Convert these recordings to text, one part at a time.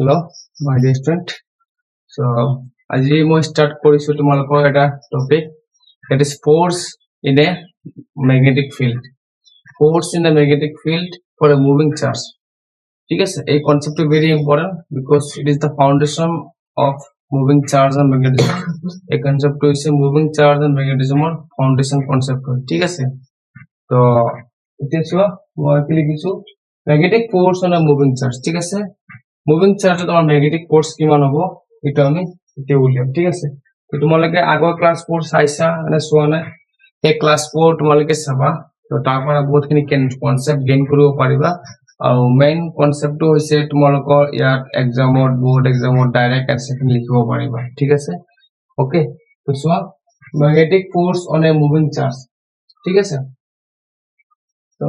Hello, my dear student. So, আজি মই start কৰিছো তোমালোকৰ এটা topic that is force in a magnetic field. Force in a magnetic field for a moving charge. ঠিক আছে, এই concept very important because it is the foundation of moving charge and magnetism. এই concept হৈছে moving charge and magnetism or foundation concept হয় ঠিক আছে তো এতিয়া চোৱা মই কি লিখিছো magnetic force on a moving charge ঠিক আছে মুভিং চার্জ তোমার ম্যাগনেটিক ফোর্স কিমান হ'ব এটা আমি এতিয়া উলিয়াম ঠিক আছে তো তোমালোকে আগৰ ক্লাস 4 চাইছা মানে চোৱা নাই এই ক্লাস 4 তোমালোকে চাবা তো তাৰ পৰা বহুতখিনি কনসেপ্ট গেইন কৰিব পাৰিবা আৰু মেইন কনসেপ্টটো হৈছে তোমালোকৰ ইয়াত এক্সামত বোৰ্ড এক্সামত ডাইৰেক্ট এনসাৰ লিখিব পাৰিবা ঠিক আছে ওকে তো চোৱা magnetic force on a moving charge ঠিক আছে তো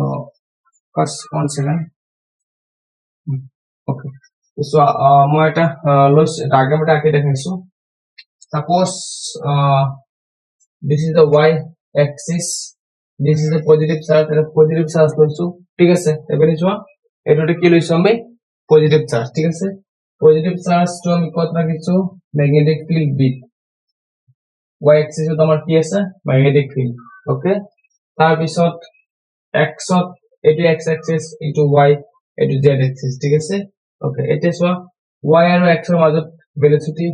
ফার্স্ট 1 সেকেন্ড ওকে so মই এটা লস ডায়াগ্রাম এটা আঁকি দেখাইছো suppose this is the y axis this is the positive charge লইছো ঠিক আছে এবারে চোৱা এটাতে কি লইছো আমি পজিটিভ চার্জ ঠিক আছে পজিটিভ চার্জ তো আমি কত রাখিছো magnetic field b y axis তো আমাৰ কি আছে ম্যাগনেটিক ফিল্ড ওকে তাৰ পিছত x এটো x axis ইনটু y এটো z axis ঠিক আছে ওকে এটা সো y আর x এর মাজত ভেলোসিটি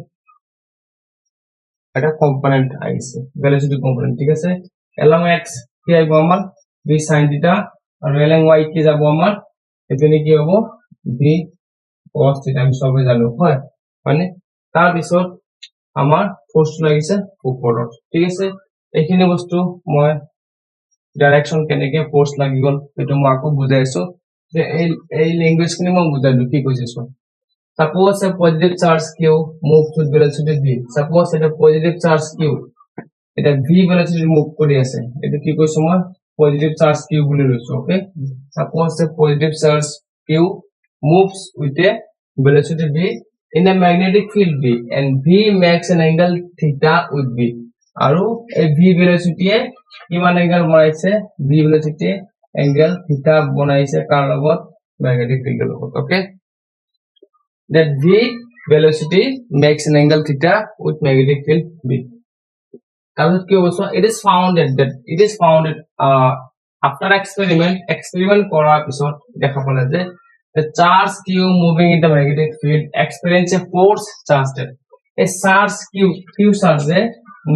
এটা কম্পোনেন্ট আইছে ভেলোসিটি কম্পোনেন্ট ঠিক আছে along x কি আইব আমার v sin θ আর along y কি যাব আমার এখানে কি হবে v cos θ আমি সবে জানো হয় মানে তার পিছত আমার ফোর্স লাগিছে উপৰত ঠিক আছে এইখিনি বস্তু মই ডাইরেকশন কেনেকে ফোর্স লাগি গল এটো মই আকো বুজাইছো যে এই ল্যাঙ্গুয়েজ খিনি মই বুজাইলো কি কইছো suppose a positive charge q moves with velocity v suppose এটা positive charge q এটা v velocity মুভ কৰি আছে এটা কি কৈছো মই positive charge q বুলি লৈছো okay suppose a positive charge q moves with a velocity v in a magnetic field v and v makes an angle theta with v আৰু এই v velocity এ কিমান angle বনাইছে v velocity angle theta বনাইছে কাৰ লগত magnetic field ৰ লগত okay that v velocity makes an angle theta with magnetic field v it is found after experiment কৰাৰ পিছত দেখা পালে যে the charge q moving in the magnetic field experience a force charge that a charge q charge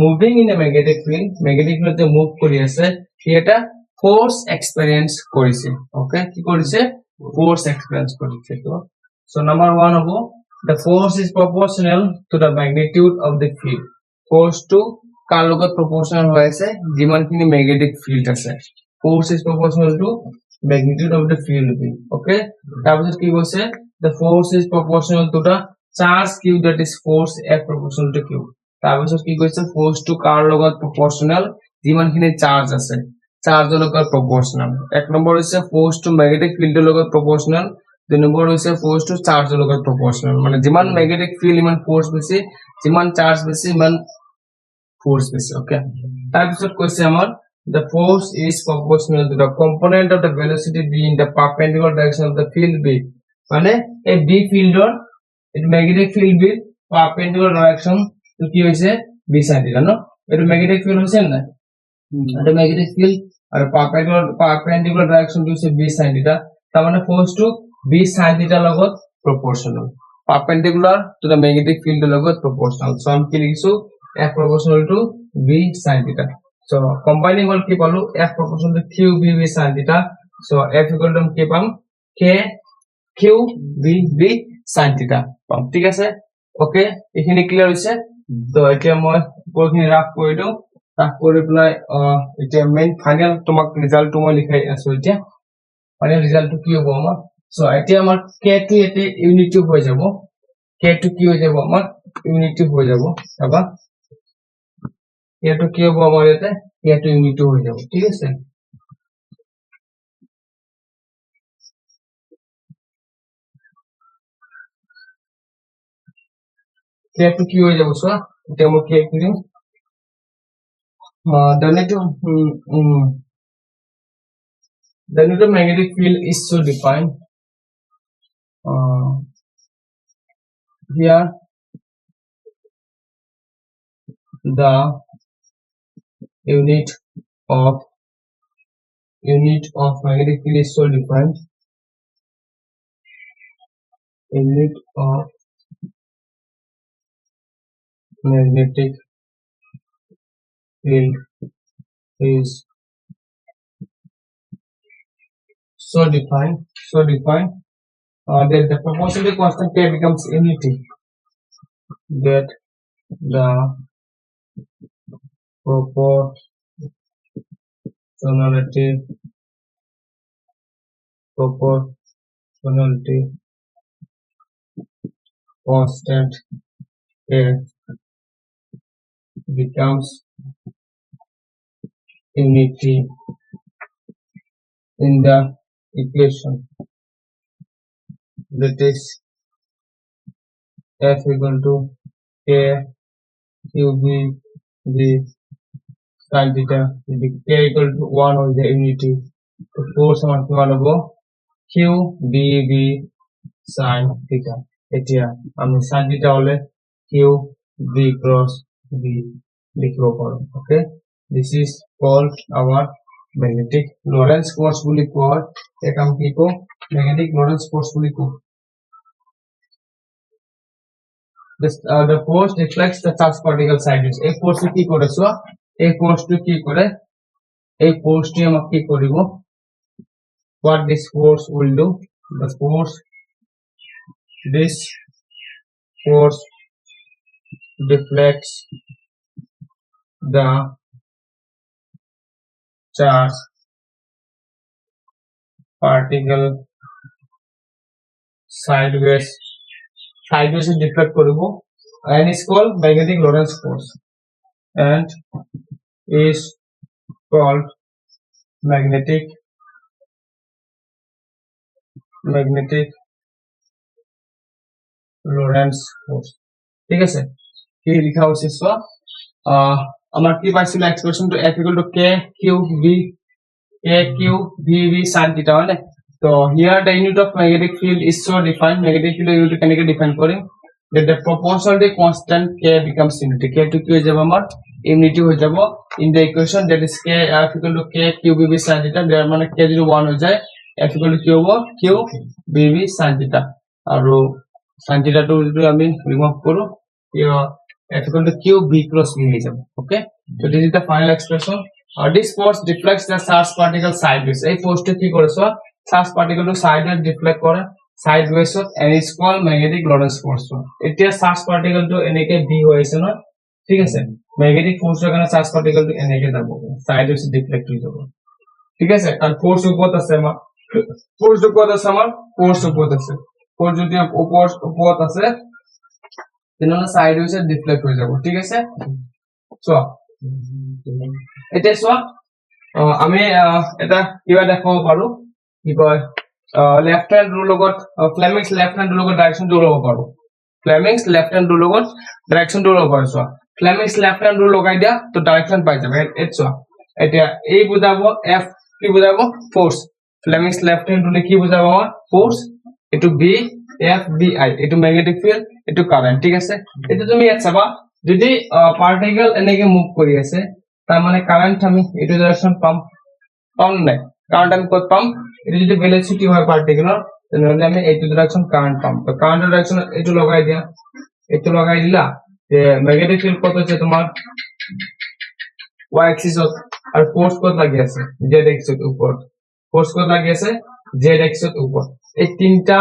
moving in the magnetic field যে move কৰি আছে এটা force experience কৰিছে okay কি কৰিছে force experience কৰিছে তো so number 1 হ'ব the force is proportional to the magnitude of the field force to কাৰ লগত proportional হৈ আছে যিমানখিনি magnetic field আছে force is proportional to magnitude of the field b okay তাৰপিছত কি কৈছে the force is proportional to the charge q that is force f proportional to q তাৰপিছত কি কৈছে force to কাৰ লগত proportional যিমানখিনি charge আছে charge লগত proportional এক নম্বৰ হৈছে force to magnetic field লগত proportional দুই নম্বৰ হৈছে force to charge লগত proportional মানে যিমান magnetic field ইমান force বেছি যিমান charge বেছি ইমান force বেছি okay তাৰপিছত কৈছে আমাৰ the force is proportional to the component of the velocity v in the perpendicular direction of the field b মানে এই b field or it magnetic field b perpendicular direction to কি হৈছে b sin θ ন এটা magnetic field হৈছে না এটা magnetic field are perpendicular direction to হৈছে b sin θ তার মানে force to b sin θ লগত proportional perpendicular to the magnetic field লগত proportional so আমি কি লিখিছো f proportional to b sin θ so combining all কি পালো f proportional to q b b sin θ so f equal to কি পাম k q b b sin θ পাম ঠিক আছে ওকে এখানে ক্লিয়ার হৈছে তো এতিয়া মই কোনখিনি রাফ কৰি দিও ৰাফ কৰি প্লাই এতিয়া মেইন ফাইনাল তোমাক ৰিজাল্ট মই লিখাই আছো এতিয়া ফাইনাল ৰিজাল্ট কি হ'ব আমাৰ সো এতিয়া আমাৰ k2 এতে ইউনিটি হৈ যাব k2 কি হৈ যাব আমাৰ ইউনিটি হৈ যাব আবা k2 কি হ'ব আমাৰ এতে k2 ইউনিটি হৈ যাব ঠিক আছে k2 কি হৈ যাব সো এতিয়া মই k কৰিম the magnetic field is so defined here the unit of magnetic field is so defined. Unit of magnetic field is so defined that the proportionality constant K becomes unity, that the proportionality constant K becomes unity in the equation, that is F equal to K QB V sin theta. K equal to 1 is the unity. So force আমার কি বানাবো Q B V sin theta. এটা আমি sin theta হলে Q B cross V লিখব পারো. Okay, this is called our magnetic Lorentz force বুলি কয়. এটা আমি কি কো magnetic Lorentz force বুলি কো. The force reflects the charge particle sideways. এই force কি করেছো এই force কি করে এই force টি আমরা কি করিব what this force will do this force deflects the charge particle sideways deflect koribo and is called magnetic Lorentz force and is called magnetic Lorentz force. ঠিক আছে কি লেখা হচ্ছে সো আমার কি পাইছিল expression two F equal to K Q V V sin theta হয় না তো here the unit of magnetic field is so defined magnetic field unit কেনেকে define Karim that the proportionality constant K becomes unity. K to Q হয়ে যাব আমার unity হয়ে যাব in the equation that is K F equal to K Q B V sin theta there মানে K যদি 1 হয়ে যায় F equal to Q হবো Q B V sin theta আৰু sin theta টো যদি আমি রিমুভ করো F equal to Q B cross V হয়ে যাব. Okay, so this is the final expression. This force deflects the charge particle sideways. এই ফোর্সটা কি করেছো charge particle to sideways deflect করে sideways and is called magnetic Lorentz force. এটা charge particle to এনেকে V হয়েছে না ঠিক আছে magnetic force এখানে charge particle to এনেকে যাব sideways deflect হয়ে যাব ঠিক আছে আর ফোর্স উপর আছে আমার ফোর্স যদি উপর আছে তেনলে sideways deflect হয়ে যাব ঠিক আছে সো এটা সো আমি এটা কিবা দেখাব পাৰো কি কয় লেফট হ্যান্ড ৰুল লগত ফ্লেমিংস লেফট হ্যান্ড ৰুল লগত ডাইৰেকশন টো লব পাৰো ফ্লেমিংস লেফট হ্যান্ড ৰুল লগত ডাইৰেকশন টো লব পাৰো so Fleming's left hand rule লগাই দিয়া তো ডাইরেকশন পাই যাবে এট সো এটা এই বুঝাবো F কি বুঝাবো ফোর্স ফ্লেমিংস লেফট হ্যান্ড রুলে কি বুঝাবো আমার ফোর্স এটু বি F B I এটু ম্যাগনেটিক ফিল্ড এটু কারেন্ট ঠিক আছে এটা তুমি চাবা যদি পার্টিকেল এনেকে মুভ কৰি আছে তার মানে কারেন্ট আমি এটু ডাইরেকশন পাম নাই কারেন্ট আমি কত পাম এটা যদি ভেলোসিটি হয় পার্টিকেলর তাহলে আমি এইটু ডাইরেকশন কারেন্ট পাম তো কারেন্ট ডাইরেকশন এটু লগাই দিলা যে ম্যাগনেটিক ফিল্ড কত আছে তোমার y axis আর ফোর্স কত লাগি আছে z axis উপর ফোর্স কত লাগি আছে z axis উপর এই তিনটা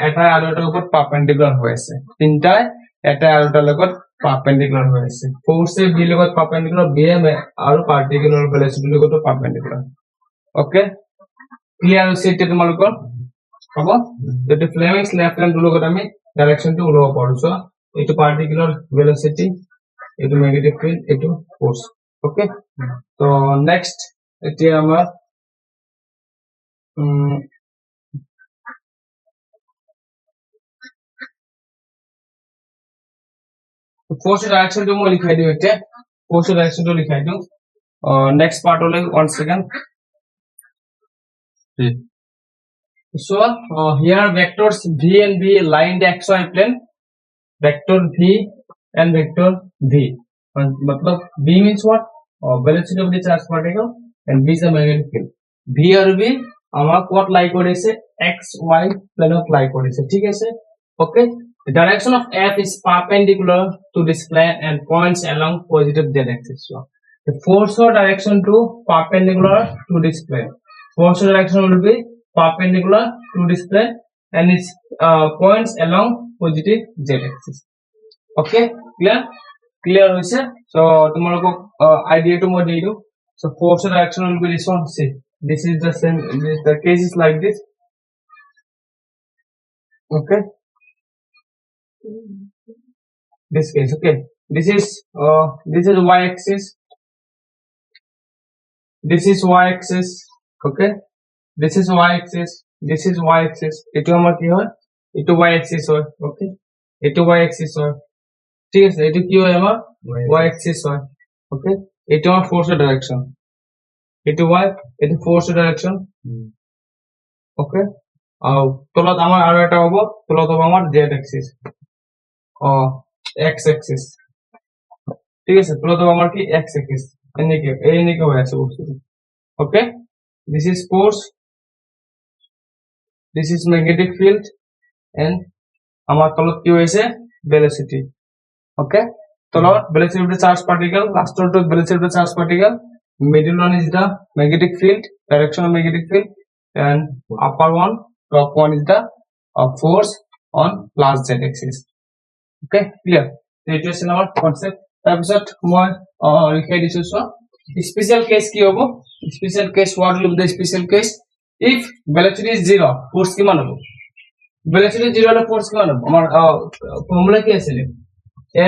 এটা আর এটার উপর পারপেন্ডিকুলার হয়েছে তিনটায় এটা আর এটার লগত পারপেন্ডিকুলার হয়েছে ফোর্সে বি লগত perpendicular B M R particular velocity লগত পারপেন্ডিকুলার ওকে ক্লিয়ার হইছে এটা তোমালোকৰ হ'ব যেটো ফ্লেমিংস লেফট হ্যান্ড রুল লগত আমি ডাইরেকশন টো উলাব পারছো এটো পার্টিকুলার ভেলোসিটি এটো ম্যাগনেটিক ফিল্ড এটো ফোর্স ওকে তো নেক্সট এটা আমরা force direction to মই লিখাই দিও এটা force direction to লিখাই দিও next part হলো 1 second so here vectors v and b lie in the xy plane vector v and vector v. मतलब v means what? Velocity of the charge particle and v is the magnetic field. v और v আমার what lie করেছে x y plane of lie করেছে ঠিক আছে okay. The direction of f is perpendicular to this plane and points along positive z axis. So the force or direction to perpendicular to this plane. Force or direction will be perpendicular to this plane and its points along positive z axis. Okay, clear hoise. So tomorrow idea to more detail. So force or direction will be this one. See, this is the same. The case is like this. Okay, this case. Okay, this is y axis. This is y axis. Okay, this is y axis. This is y axis. এটো আমার কি হয়? এটো y axis হয়. Okay, এটো y axis হয়. ঠিক আছে, এটো কি হয় আমার? Y axis হয়. Okay, এটো আমার force direction. এটো y, এটো force direction. Okay, তলত আমার আরো একটা হবে, তলত হবে আমার z axis ও x axis. ঠিক আছে, তলত হবে আমার কি x axis. এনেকে হয়ে আছে বস্তুটা. Okay, this is force, this is magnetic field and আমার তলত কি হয়েছে velocity. Okay, তলত velocity of the charge particle, last to velocity of the charge particle, middle one is the magnetic field, direction of magnetic field, and upper one, top one is the force on plus z axis. Okay, clear. It is in our concept. তাৰপিছত মই লিখাই দিছো so special case কি হ'ব? Special case, what will be the special case? If velocity is 0, force কিমান হ'ব? Velocity 0 হলে force কিমান হ'ব? আমাৰ ফর্মুলা কি আছিল?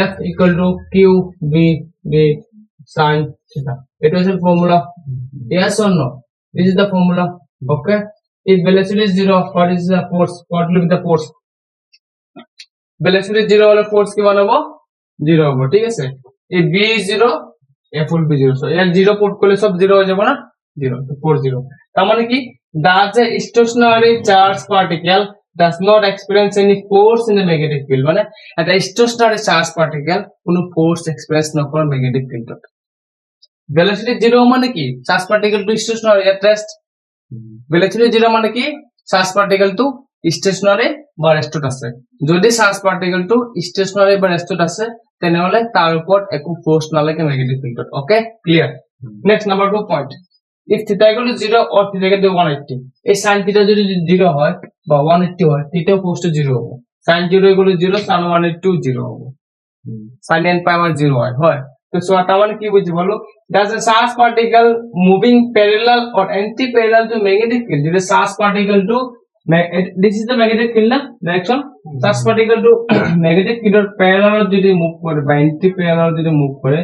F equal to q v d sin theta. It was a formula. Yes or no? This is the formula. Okay. If velocity is 0, what is the force? What will be the force? Velocity 0 হলে force কিমান হ'ব? 0 হ'ব, ঠিক আছে? If v is 0, f will be 0. So এর 0 put করলে সব 0 হয়ে যাবে না? 0. তো force 0. তার মানে কি? Does a stationary charge particle does not experience any force in the magnetic field. মানে একটা stationary charge particle কোনো force experience না করে magnetic field. Velocity 0 মানে কি? Charge particle to stationary at rest. Velocity 0 মানে কি? Charge particle to stationary বা রেস্টত আছে। যদি charge particle to stationary বা রেস্টত আছে তেনেহলে তাৰ ওপৰত একো ফোর্স নালাগে magnetic field. Okay, clear. Next, number 2 point. If theta equal to 0 or theta equal to 180, এই sin theta যদি 0 হয় বা 180 হয়, theta force to 0 হবে. Sin 0 equal to 0, sin 180 0 হবে. Sin n pi আমার 0 হয়। তো তার মানে কি বুঝি বলো? Does a charge particle moving parallel or anti-parallel to magnetic field? যদি charge particle to this is the magnetic field na direction. Charge particle to magnetic field or parallel যদি মুভ করে বা anti-parallel যদি মুভ করে,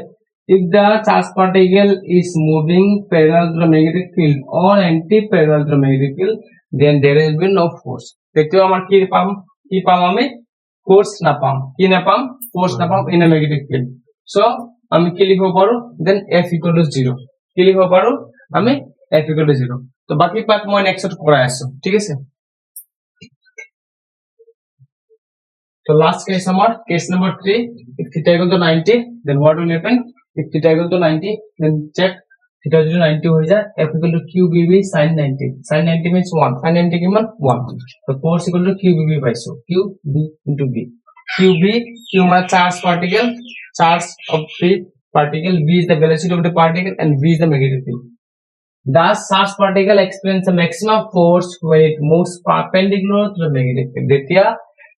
if the charge particle is moving parallel to the magnetic field or anti-parallel to the magnetic field, then there will be no force. দেখো আমার কি পাম আমি force না পাম, কি না পাম force না পাম in a magnetic field. So আমি কি লিখব পারো? Then f equal to 0 কি লিখব পারো? আমি f equal to 0. তো বাকি পার্ট মই নেক্সট করে আসছো, ঠিক আছে? So last case আমার case number 3. If theta equal to 90, then what will happen? If theta equal to 90, then check theta যদি 90 হয়ে যায়, f equal to qbb sin 90. Sin 90 means 1. Sin 90 কি মান 1. So force equal to qbb পাইছো, qb into b. qb কি আমরা charge particle, charge of the particle, v is the velocity of the particle and v is the magnetic field. Thus charge particle experience the maximum force when it moves perpendicular to the magnetic field. যেতিয়া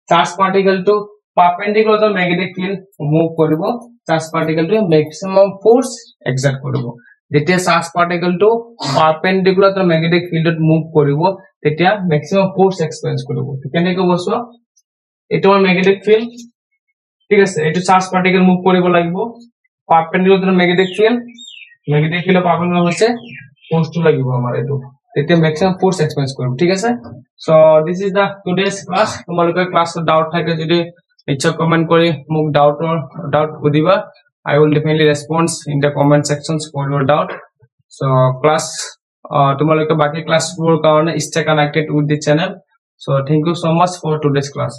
charge particle to perpendicular to magnetic field move করিব, charge particle to maximum force exert করিব। যেতিয়া charge particle to perpendicular to magnetic field move করিব, তেতিয়া maximum force experience করিব। কেনেকৈ বসো? এটা আমার magnetic field, ঠিক আছে? এটা charge particle move করিব লাগিব perpendicular to magnetic field perpendicular হচ্ছে force to লাগিব আমার এটো। তেতিয়া maximum force experience করব, ঠিক আছে? So this is the today's class. তোমালোকৰ ক্লাসত ডাউট থাকে যদি ইচ্ছা কমেন্ট কৰি মোক ডাউট সুধিবা। I will definitely respond in the comment sections for your doubt. So class তোমালোকে বাকি ক্লাসবোৰৰ কাৰণে stay connected with the channel. So thank you so much for today's class.